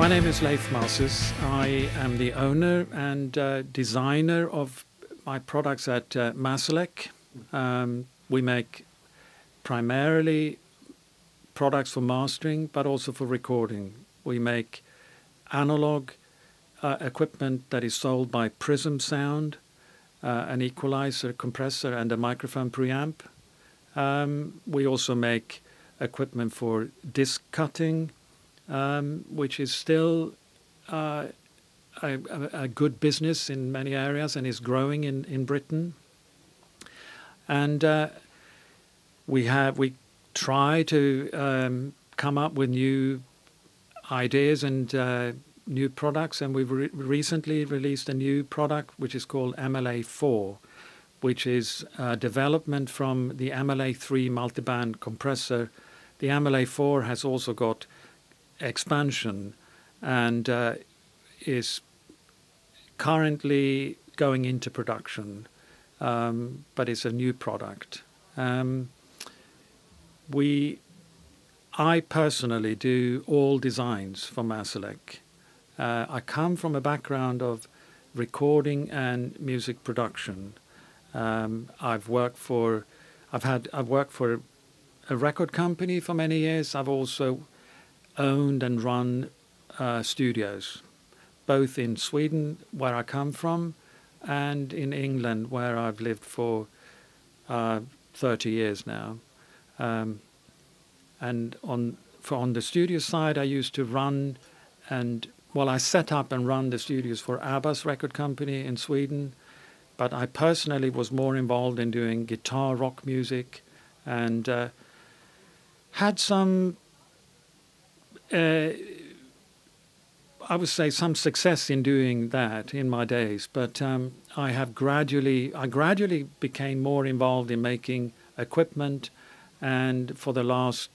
My name is Leif Mases. I am the owner and designer of my products at Maselec. We make primarily products for mastering, but also for recording. We make analog equipment that is sold by Prism Sound, an equalizer, compressor, and a microphone preamp. We also make equipment for disc cutting, which is still a good business in many areas and is growing in Britain. And we try to come up with new ideas and new products, and we've recently released a new product which is called MLA4, which is development from the MLA3 multiband compressor. The MLA4 has also got expansion and is currently going into production, but it's a new product. I personally do all designs for Maselec. I come from a background of recording and music production. I've worked for a record company for many years. I've also owned and run studios, both in Sweden, where I come from, and in England, where I've lived for 30 years now. And on the studio side, I used to run I set up and run the studios for ABBA's record company in Sweden, but I personally was more involved in doing guitar rock music and had some, I would say, some success in doing that in my days. But I gradually became more involved in making equipment, and for the last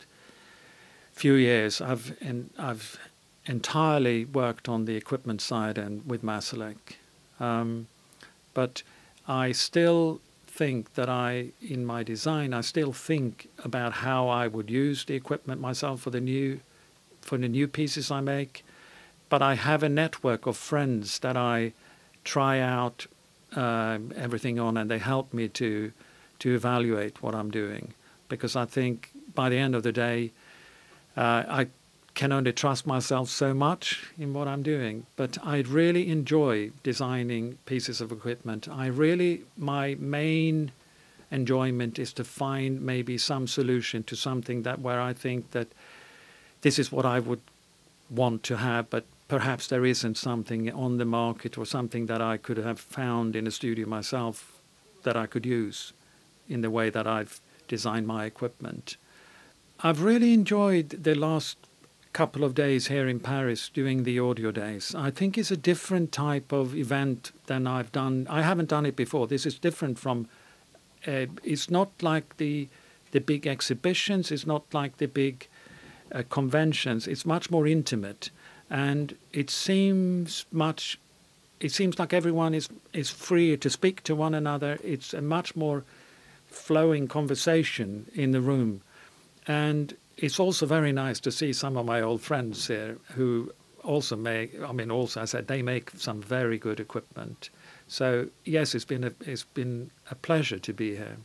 few years, I've entirely worked on the equipment side and with Maselec. But I still think that in my design, I still think about how I would use the equipment myself for the new pieces I make. But I have a network of friends that I try out everything on, and they help me to evaluate what I'm doing. Because I think by the end of the day, I can only trust myself so much in what I'm doing. But I really enjoy designing pieces of equipment. My main enjoyment is to find maybe some solution to something where I think that this is what I would want to have, but perhaps there isn't something on the market or something that I could have found in a studio myself that I could use in the way that I've designed my equipment. I've really enjoyed the last couple of days here in Paris doing the audio days. I think it's a different type of event than I've done. I haven't done it before. This is different from, it's not like the big exhibitions, it's not like the big conventions. It's much more intimate, and it seems like everyone is free to speak to one another. It's a much more flowing conversation in the room. And it's also very nice to see some of my old friends here who also they make some very good equipment. So yes, it's been a pleasure to be here.